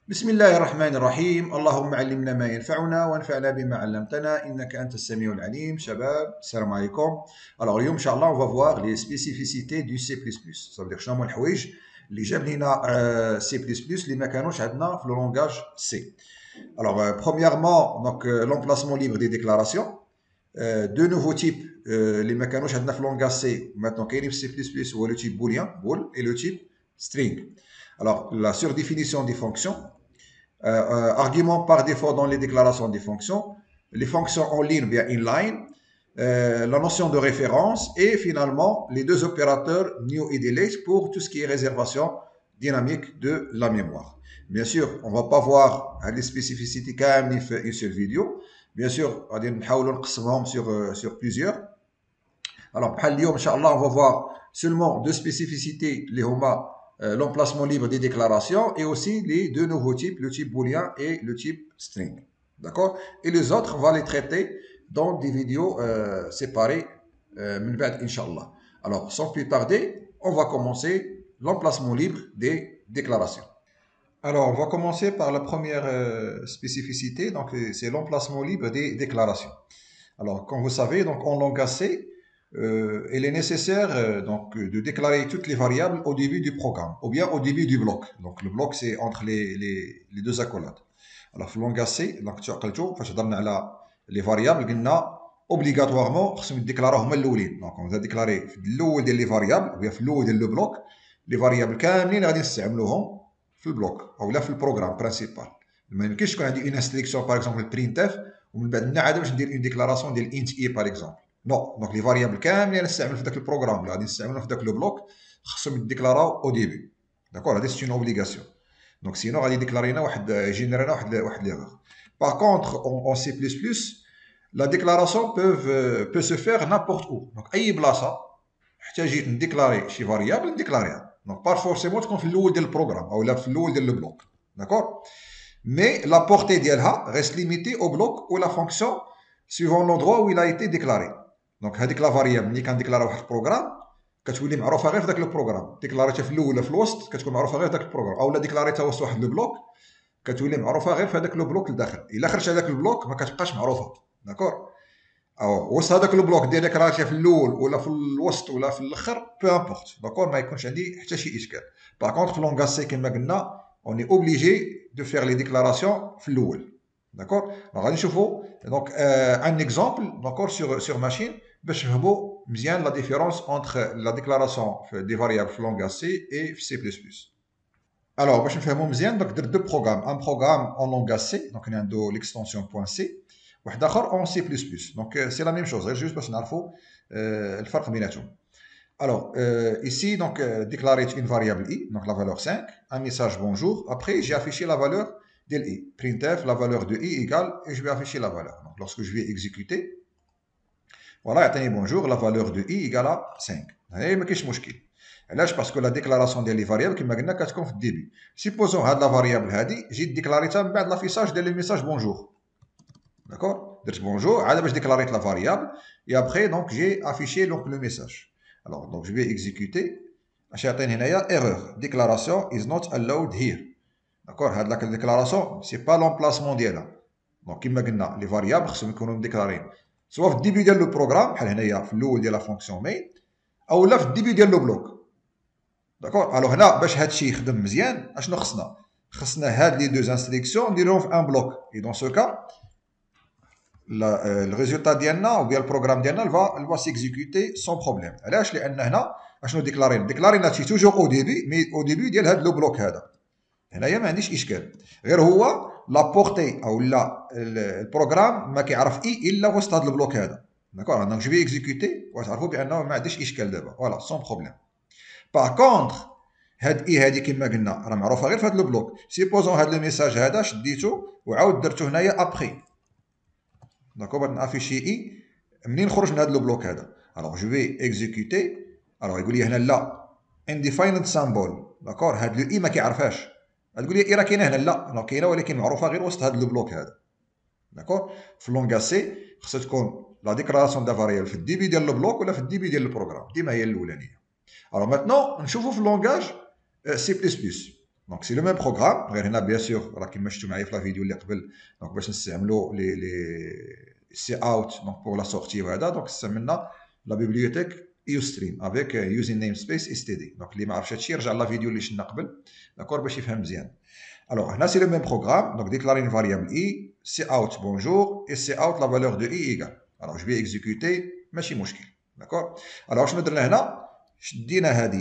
بسم الله الرحمن الرحيم. اللهم علمنا ما ينفعنا وانفعنا بما علمتنا إنك أنت السميع العليم. شباب السلام عليكم. اليوم إن شاء الله on va voir les spécificités du C++. Ça veut dire شنو هما الحوايج اللي جاب لينا C++ اللي ما كانوش عندنا في لو لونغاج C. Premièrement, l'emplacement libre des déclarations. Deux nouveaux types اللي ما كانوش عندنا في لونغاج C maintenant كاينين في C++ هو le type boolean bool et le type string. Alors la surdéfinition des fonctions. Argument par défaut dans les déclarations des fonctions, les fonctions en ligne bien inline, la notion de référence et finalement les deux opérateurs new et delete pour tout ce qui est réservation dynamique de la mémoire. Bien sûr, on ne va pas voir les spécificités quand même une seule vidéo. Bien sûr, on va sur plusieurs. Alors, on va voir seulement deux spécificités, les HOMA, l'emplacement libre des déclarations et aussi les deux nouveaux types, le type boolean et le type string. D'accord? Et les autres, on va les traiter dans des vidéos séparées, Inch'Allah. Alors, sans plus tarder, on va commencer l'emplacement libre des déclarations. Alors, on va commencer par la première spécificité, donc c'est l'emplacement libre des déclarations. Alors, comme vous savez, donc en langage C, il est nécessaire de déclarer toutes les variables au début du programme, ou bien au début du bloc. Donc le bloc, c'est entre les deux accolades. Alors, في langage C, donc تعقلتوا فاش هضرنا على les variables قلنا obligatoirement خصهم يديكلاراو هما الاولين. دونك on va déclarer في الاول ديال لي variables ou bien في الاول ديال لو بلوك لي variables كاملين غادي نستعملوهم في البلوك او لا في البروغرام برينسيبال. ما يمكنش تكون عندي اون انستركسيون باغ اكزومبل printf ومن بعد نعاد باش ندير اون ديكلاراسيون ديال int اي باغ اكزومبل. نو دونك لي فاريابل كاملين نستعمل في ذاك البروغرام اللي غادي نستعملهم في ذاك لو بلوك خصهم يديكلاراو او ديبي. داكور هادي سي اون اوبليغاسيون. دونك سينو غادي يديكلاري لنا يجينيري لنا واحد ليغور. باغ كونطخ اون سي بلس بلس لا ديكلاراسيون بو سو فير نابورت او. دونك اي بلاصه حتى جيت نديكلاري شي فاريابل نديكلاريها. دونك بار فورسيمون تكون في الاول ديال البروغرام او لا في الاول ديال لو بلوك. داكور mais la portée d'ILHA reste limitée au bloc ou la fonction suivant l'endroit où il a été déclaré. Donc, هذيك لا فاريابل ملي كنديكلارا واحد البروغرام كتولي معروفه غير في ذاك البروغرام، ديكلاريتها في الاول ولا في الوسط كتكون معروفه غير في ذاك البروغرام، او لا ديكلاريتها وسط واحد لو بلوك كتولي معروفه غير في هذاك لو بلوك لداخل. الا خرجت هذاك البلوك ما كتبقاش معروفه. داكور او وسط هذاك لو بلوك دير ديكلاريتها في الاول ولا في الوسط ولا في الاخر بو امبورت. داكور ما يكونش عندي حتى شي اشكال. باغ كونطخ في لونغاج سي كما قلنا on est obligé de faire les déclarations في الاول. داكور غادي نشوفوا دونك ان اكزومبل داكور sur machine باش نفهموا مزيان لا ديفيرونس entre la déclaration des variables في لونغاج سي et في C++. alors باش نفهموا مزيان دونك درت دو بروغرام ان بروغرام اون لونغاج سي دونك عنده ليكستونسيون بوان سي واحد اخر اون سي بلس بلس. دونك سي لا ميم شوز غير جوست باش نعرفوا الفرق بيناتهم. Alors, ici, donc, déclarer une variable i, donc la valeur 5, un message bonjour. Après, j'ai affiché la valeur de i. Printf, la valeur de i égale, et je vais afficher la valeur. Donc, lorsque je vais exécuter, voilà, attendez bonjour, la valeur de i égale à 5. Et ما كاينش مشكل. علاش؟ باسكو لا ديكلاراسيون ديال لي فاريابل كما قلنا كتكون في الديبي. سيبوزون هاد لا فاريابل هادي جيت ديكلاريتها من بعد لافيساج ديال لي ميساج بونجور. داكور درت بونجور عاد باش ديكلاريت لا فاريابل et après donc j'ai affiché donc le message. Alors donc je vais exécuter اش يعطيني هنايا erreur déclaration is not allowed here. داكور هاد لا ديكلاراسيون سي با لومبلاسمون ديالها. دونك كما قلنا لي فاريابل خصهم يكونوا مديكلارين سواء في الديبي ديال لو بروغرام بحال هنايا في الاول ديال لا فونكسيون مين او لا في الديبي ديال لو بلوك. داكور الوغ هنا باش هادشي يخدم مزيان اشنو خصنا هاد لي دوز انستركسيون نديروهم في ان بلوك اي دون سو كا le résultat ديالنا ou bien le programme ديالنا il va s'exécuter sans problème. علاش؟ لان هنا اشنو ديكلارينا هادشي توجور او ديبي مي او ديبي ديال هاد لو بلوك هذا. هنايا ما عنديش اشكال غير هو لا بورتي او لا البروغرام ما كيعرف اي الا وسط هاد البلوك هذا. داكور دونك جو في اكزيكوتي وتعرفوا بانه ما عنديش اشكال دابا فوالا سون بروبليم. باغ كونطخ هاد اي هادي كما قلنا راه معروفه غير في هاد لو بلوك. سيبوزون هاد لو ميساج هذا شديتو وعاود درتو هنايا ابخي. داكور بغيت نافيشي اي منين نخرج من هذا لو بلوك هذا. الوغ جو في اكزيكوتي الوغ يقول لي هنا لا انديفايند سامبل. داكور هاد لو اي ما كيعرفهاش تقول لي اي راه كاينه هنا لا كاينه ولكن معروفه غير وسط هذا لو بلوك هذا. داكور في لونغاج سي خصها تكون لا ديكلاراسيون دا فاريابل في الديبي ديال لو بلوك ولا في الديبي ديال البروغرام ديما هي الاولانيه. الوغ ماتنون نشوفوا في لونغاج سي بلس بلس. Donc c'est le même programme, غير هنا bien sûr راه كيما شفتوا معايا في لا فيديو اللي قبل. دونك باش نستعملوا لي سي اوت دونك pour la sortie وهذا دونك استعملنا لا بيبليوتيك ايوستريم افيك يوزين نيم سبيس اس تي دي. دونك اللي ما عرفش هادشي يرجع لا فيديو اللي شفنا قبل داكور باش يفهم مزيان. Alors, là, c'est le même programme. Donc, déclarer une variable i, c'est out bonjour, et c'est out la valeur de i égale. Alors, je vais exécuter, ماشي مشكل. D'accord? Alors, شنو درنا هنا؟ شدينا هاد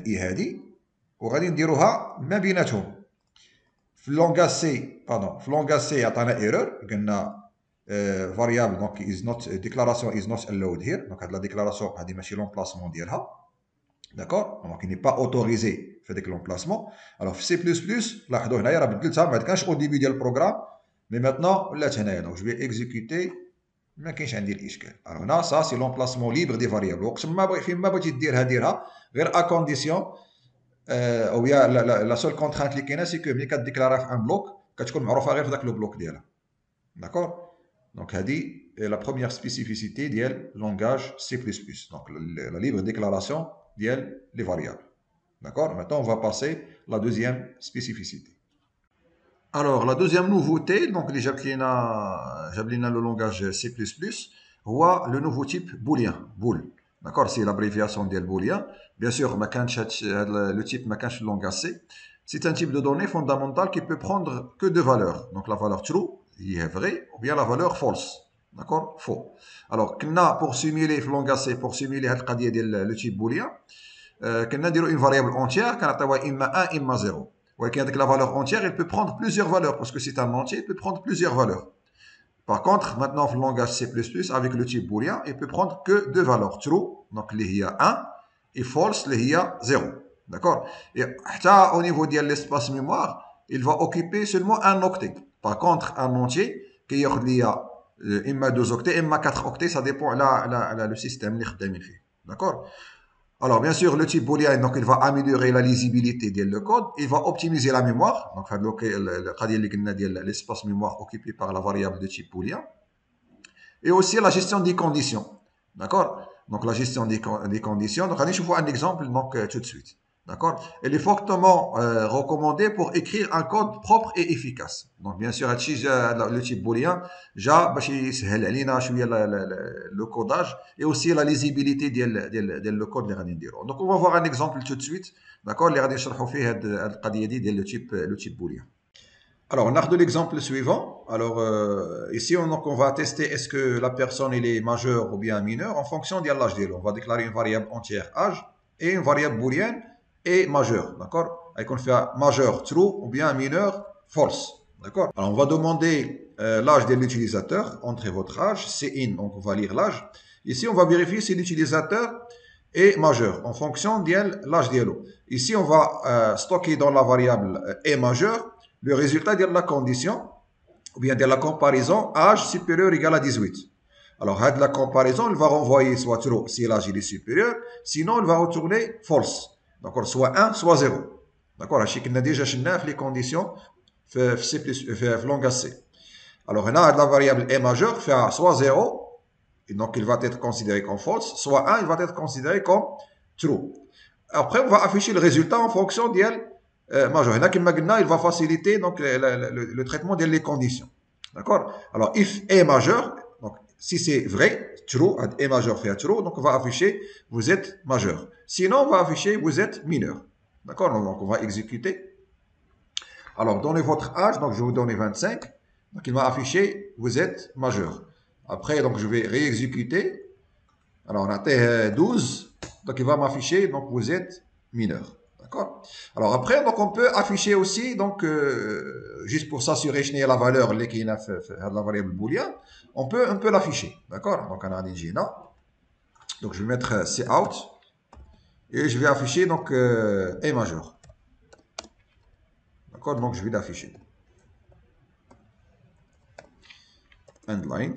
i هادي، وغادي نديروها ما بيناتهم. في اللونغاج سي، في اللونغاج سي عطانا ايرور، قلنا variable donc is not declaration is not allowed here. Donc, هاد لا ديكلاراسيون هادي ماشي لومبلاسمون ديالها. D'accord? Donc il n'est pas autorisé في هذاك l'emplacement. Alors في C++, لاحظوا هنايا راه بدلتها ما كانش au début ديال البروغرام، مي maintenant ولات هنايا. Donc je vais exécuter، ما كاينش عندي الاشكال. Alors هنا ça c'est l'emplacement libre des variables. وقت ما فين ما بغيتي ديرها غير à condition او بيا la seule contrainte اللي كاينه سي كو ملي كديكلاريها في ان بلوك كتكون معروفه غير في ذاك لو بلوك ديالها. D'accord? Donc هذه la première spécificité ديال langage C++. Donc la libre déclaration les variables. D'accord? Maintenant, on va passer à la deuxième spécificité. Alors, la deuxième nouveauté, donc déjà j'ai le langage C++, le nouveau type booléen, bool. D'accord? C'est l'abréviation de booléen. Bien sûr, le type le langage C. C'est un type de données fondamentale qui peut prendre que deux valeurs. Donc, la valeur true, il est vrai, ou bien la valeur false. D'accord? Faux. Alors, pour simuler le langage C, pour simuler le type booléen, كنا نديرو une variable entière كنعطيوها اما 1 اما 0. ولكن هذيك la valeur entière elle peut prendre plusieurs valeurs parce que c'est un entier, il peut prendre plusieurs valeurs. Par contre maintenant في le langage C++ avec le type booléen il peut prendre que deux valeurs, true donc اللي هي 1 et false اللي هي 0. D'accord? Et حتى au niveau ديال l'espace mémoire il va occuper seulement un octet. Par contre un entier كياخذ ليا اما 2 octets اما 4 octets, ça dépend على le système اللي خدامين فيه. D'accord? Alors, bien sûr, le type booléen, donc, il va améliorer la lisibilité du code, il va optimiser la mémoire, donc, l'espace mémoire occupé par la variable de type booléen, et aussi la gestion des conditions. D'accord? Donc, la gestion des conditions. Donc, je vous un exemple donc, tout de suite. D'accord? Elle est fortement recommandée pour écrire un code propre et efficace. Donc, bien sûr, le type booléen, le codage et aussi la lisibilité du code. Donc, on va voir un exemple tout de suite. D'accord? Le type booléen. Alors, on a l'exemple suivant. Alors, ici, on va tester est-ce que la personne est majeure ou bien mineure en fonction de l'âge. On va déclarer une variable entière âge et une variable booléenne et majeur, d'accord? Et qu'on fait majeur true ou bien mineur false, d'accord? Alors on va demander l'âge de l'utilisateur, entrez votre âge, c'est in, donc on va lire l'âge. Ici on va vérifier si l'utilisateur est majeur en fonction de l'âge d'Yello. Ici on va stocker dans la variable est majeur le résultat de la condition ou bien de la comparaison âge supérieur égal à 18. Alors, la comparaison, elle va renvoyer soit true si l'âge est supérieur, sinon elle va retourner false. D'accord, soit 1, soit 0. D'accord, on a déjà les conditions في langage C. Alors, on a la variable est majeure, fait soit 0, et donc il va être considéré comme false, soit 1, il va être considéré comme true. Après, on va afficher le résultat en fonction de majeur. Il va faciliter donc, le traitement des conditions. D'accord? Alors, if est majeur, donc si c'est vrai, true, est majeur fait true, donc on va afficher vous êtes majeur. Sinon, on va afficher vous êtes mineur. D'accord? Donc on va exécuter. Alors, donnez votre âge, donc je vais vous donner 25. Donc il va afficher vous êtes majeur. Après, donc je vais réexécuter. Alors on a 12, donc il va m'afficher donc vous êtes mineur. D'accord? Alors après, donc on peut afficher aussi, donc juste pour s'assurer que la valeur qui est la variable booléen, on peut l'afficher. D'accord? Donc on a un Gina. Donc je vais mettre C out et je vais afficher donc est majeur. D'accord? Donc je vais l'afficher. End line.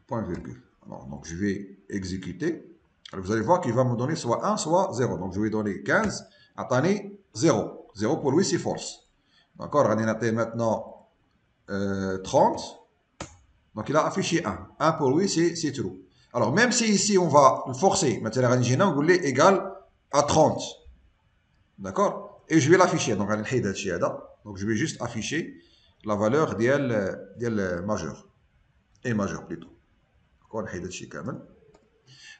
Point virgule. Alors, donc je vais exécuter. Alors, vous allez voir qu'il va me donner soit 1, soit 0. Donc, je vais donner 15. Attendez, 0. 0 pour lui, c'est false. D'accord? On a maintenant 30. Donc, il a affiché 1. 1 pour lui, c'est true. Alors, même si ici, on va le forcer. Maintenant, on va égal à 30. D'accord? et je vais l'afficher. Donc donc je vais juste afficher la valeur ديال majeur et majeur plutôt. D'accord,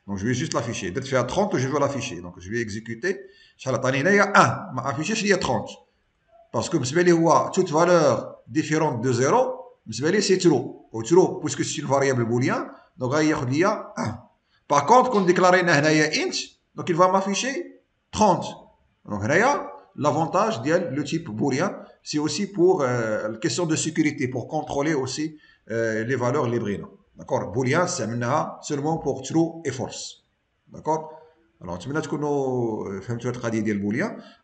donc je vais juste l'afficher. Dès que je fais à 30, je vais l'afficher. Donc je vais exécuter. Il y a 1. Ma affiché, il y a 30. Parce que toute valeur différente de 0, c'est true. Ou true, puisque c'est une variable booléen, donc il y a 1. Par contre, quand on déclare int, donc il va m'afficher 30. Donc l'avantage le type booléen, c'est aussi pour la question de sécurité, pour contrôler aussi les valeurs librines. D'accord, booléen, c'est seulement pour true et false. D'accord. Alors,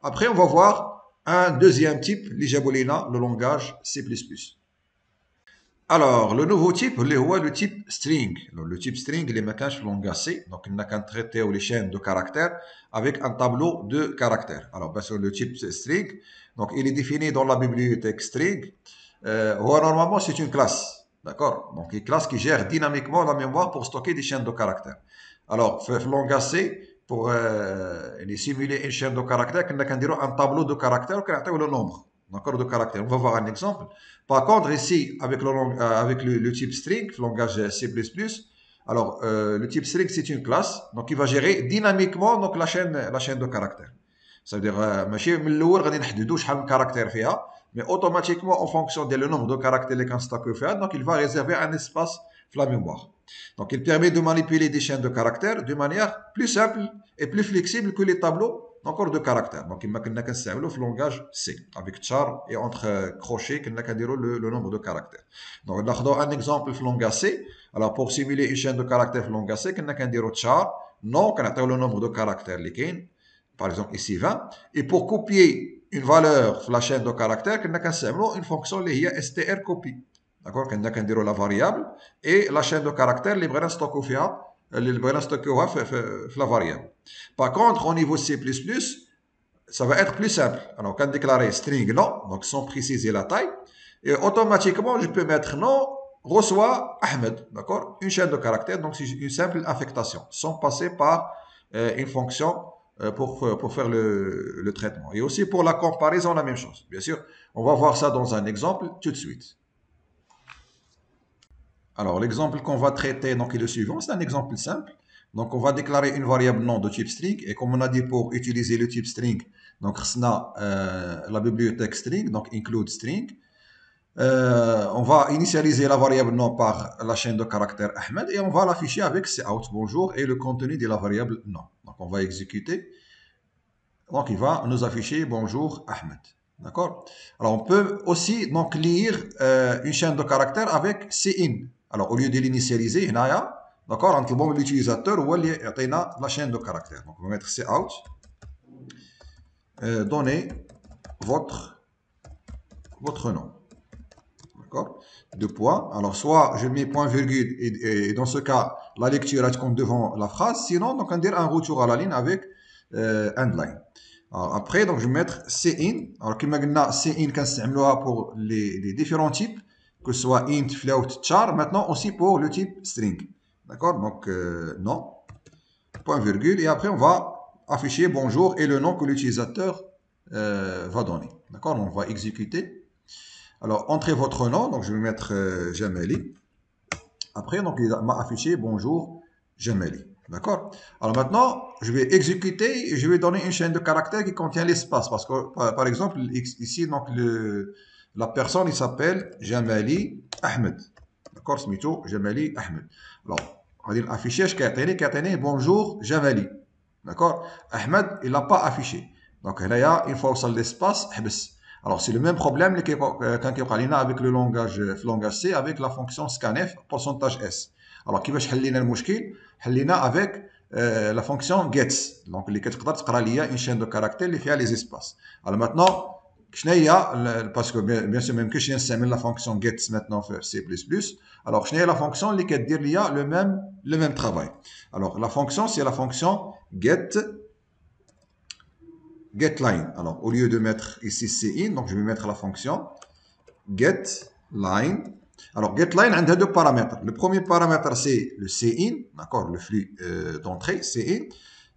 après, on va voir un deuxième type, le langage C++. Alors, le nouveau type, le type string. Donc, le type string, il est maintenant le langage C. Donc, il n'a qu'à traiter les chaînes de caractères avec un tableau de caractères. Alors, bien sûr, le type string, donc, il est défini dans la bibliothèque string. Normalement, c'est une classe. D'accord. Donc, une classe qui gère dynamiquement la mémoire pour stocker des chaînes de caractères. Alors, le langage C, pour simuler une chaîne de caractères, on a qu'à dire un tableau de caractères, on le nombre. D'accord, de caractères. On va voir un exemple. Par contre, ici, avec le type string, le langage C++, alors le type string, c'est une classe, donc il va gérer dynamiquement donc, la chaîne de caractères. Ça veut dire, ماشي من الأول غادي نحددوا شحال من caractère فيها, mais automatiquement, en fonction du nombre de caractères اللي كنستوكيو فيها, donc il va réserver un espace dans la mémoire. Donc il permet de manipuler des chaînes de caractères de manière plus simple et plus flexible que les tableaux encore de caractères. Donc, il y a le langage C, avec char et entre crochets, il y a le nombre de caractères. Donc, on a un exemple le langage C. Alors, pour simuler une chaîne de caractères le langage C, il y a char, non, on a le nombre de caractères, par exemple ici 20. Et pour copier une valeur sur la chaîne de caractères, il y a une fonction qui est strcopy. D'accord, on a la variable et la chaîne de caractères, les brins stockés la variable. Par contre, au niveau C++, ça va être plus simple. Alors, quand déclarer string non, donc sans préciser la taille, et automatiquement, je peux mettre non, reçoit Ahmed, d'accord, une chaîne de caractères, donc c'est une simple affectation, sans passer par une fonction pour faire le traitement. Et aussi pour la comparaison, la même chose. Bien sûr, on va voir ça dans un exemple tout de suite. Alors, l'exemple qu'on va traiter donc, est le suivant. C'est un exemple simple. Donc, on va déclarer une variable nom de type string. Et comme on a dit pour utiliser le type string, donc, on a la bibliothèque string, donc include string. On va initialiser la variable nom par la chaîne de caractères Ahmed et on va l'afficher avec cout bonjour et le contenu de la variable nom. Donc, on va exécuter. Donc, il va nous afficher bonjour Ahmed. D'accord. Alors, on peut aussi donc lire une chaîne de caractères avec cin. Alors, au lieu de l'initialiser, d'accord, entre l'utilisateur ou la chaîne de caractères. Donc, on va mettre cout. Donnez votre nom. D'accord. Deux points. Alors, soit je mets point virgule et dans ce cas, la lecture est comme devant la phrase. Sinon, donc, on va dire un retour à la ligne avec endline. Alors, après, donc, je vais mettre cin. Alors, comme on a cin pour les différents types, que ce soit int, float, char, maintenant aussi pour le type string. D'accord. Donc, non, point virgule, et après, on va afficher bonjour et le nom que l'utilisateur va donner. D'accord. On va exécuter. Alors, entrez votre nom, donc je vais mettre Jamali. Après, donc, il m'a affiché bonjour Jamali. D'accord. Alors maintenant, je vais exécuter et je vais donner une chaîne de caractères qui contient l'espace. Parce que, par exemple, ici, donc, la personne, il s'appelle Jamali Ahmed. D'accord, Smito, Jamali Ahmed. Alors, on va dire affichage qui bonjour Jamali. D'accord. Ahmed, il l'a pas affiché. Donc, il y a une fois sur l'espace, alors, c'est le même problème quand on a avec le langage C, avec la fonction scanf, pourcentage S. Alors, qui va changer le problème? حلينا avec la fonction gets. Donc, اللي كتقدر تقرا ليا une chaîne de caractères اللي فيها les espaces. Alors maintenant, شنو هي parce que bien sûr même كاينش نستعمل la fonction gets maintenant في C++. Alors, شنو هي la fonction اللي كدير ليا le même travail. Alors, la fonction c'est la fonction getLine. Alors, au lieu de mettre ici cin, donc je vais mettre la fonction getLine. Alors, getLine a deux paramètres. Le premier paramètre, c'est le cin, d'accord, le flux d'entrée, cin.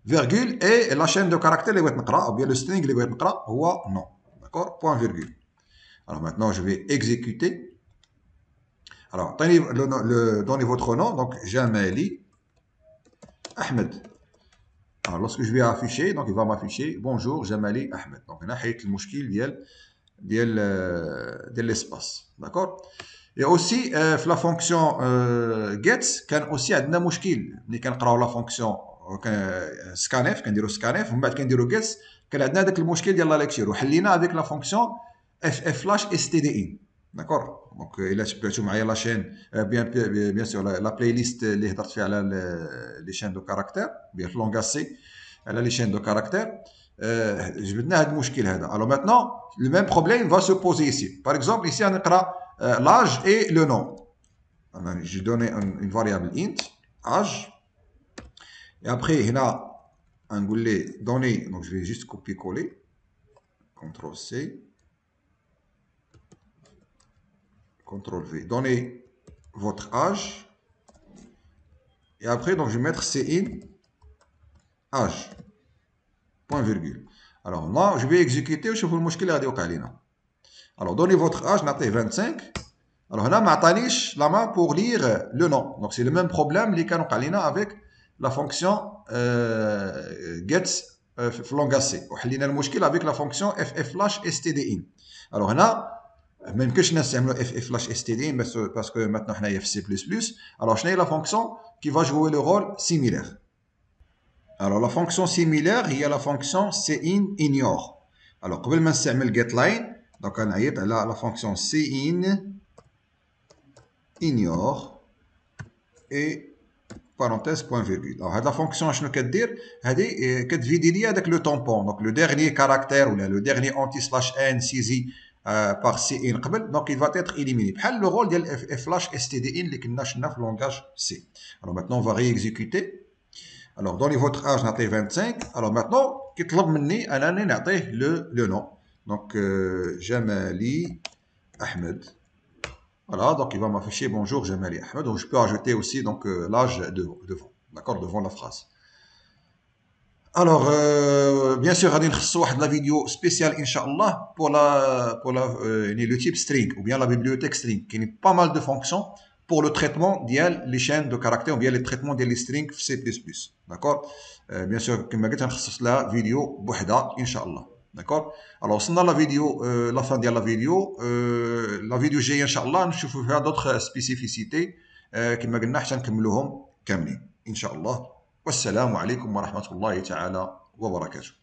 virgule et la chaîne de caractères اللي بغيت نقرا ou bien le string اللي بغيت نقرا هو non. D'accord, point virgule. Alors maintenant je vais exécuter. Alors donnez votre nom, donc Jamali Ahmed. Alors lorsque je vais afficher, donc il va m'afficher bonjour Jamali Ahmed. Donc هنا حيت المشكل ديال l'espace. D'accord. Et aussi في la fonction get كان aussi عندنا مشكل ملي كنقراو la fonction scanf كنديرو scanf ومن بعد كنديرو get كان عندنا هذاك المشكل ديال لا ليكتور وحلينا avec la fonction ff stdin. D'accord. Donc الا تبعتوا معايا لا شين bien sûr la playlist اللي هضرت فيها على les chaînes de caractères bien longassé على les chaînes de caractères جبدنا هذا المشكل هذا. Alors maintenant le même problème va se poser ici. Par exemple ici on نقرا l'âge et le nom. Je donne une variable int âge et après هنا نقول لي donner, donc je vais juste copier coller CTRL C CTRL V, donnez votre âge et après donc je vais mettre cin âge point virgule. Alors là je vais exécuter وشوفوا المشكل غادي يوقع لينا. Alors donnez votre âge نعطيه 25. Alors هنا ما عطانيش la main pour lire le nom. Donc c'est le même problème اللي كان وقع لينا avec la fonction get في لونغاسي وحلينا المشكل avec la fonction fflash-stdin. Alors هنا ما يمكنش نستعملوا fflash-stdin parce que maintenant حنايا في C++. Alors شنو هي la fonction qui va jouer le rôle similaire. Alors la fonction similaire هي la fonction cin ignore. Alors قبل ما نستعمل getLine donc غنعيط على la fonction cin ignore et parenthèse point virgule. Alors هاد la fonction شنو كدير هادي كتفيدي لي هذاك لو طومبون donc le dernier caractère ولا le dernier anti/n saisi par cin قبل donc il va être éliminé بحال le rôle ديال fflash-stdin اللي كنا شفنا في langage C. Alors maintenant on va réexécuter. Alors donnez votre âge نعطيه 25. Alors maintenant كيطلب مني انني نعطيه le nom donc Jamali Ahmed. Voilà, donc il va m'afficher bonjour Jamali Ahmed. Donc je peux ajouter aussi donc l'âge devant, d'accord, devant la phrase. Alors bien sûr غادي نخصصوا واحد la vidéo spéciale inchallah pour le type string ou bien la bibliothèque string qui n'est pas mal de fonctions pour le traitement ديال les chaînes de caractères ou bien les traitements ديال les strings في C++. D'accord. Bien sûr كما قلت غنخصص لها فيديو بوحدها inchallah. D'accord. Alors وصلنا لا فيديو لا فان ديال لا فيديو. لا فيديو الجايه ان شاء الله نشوفوا فيها دوطخ سبيسيفيسيتي كما قلنا حتى نكملوهم كاملين ان شاء الله. والسلام عليكم ورحمه الله تعالى وبركاته.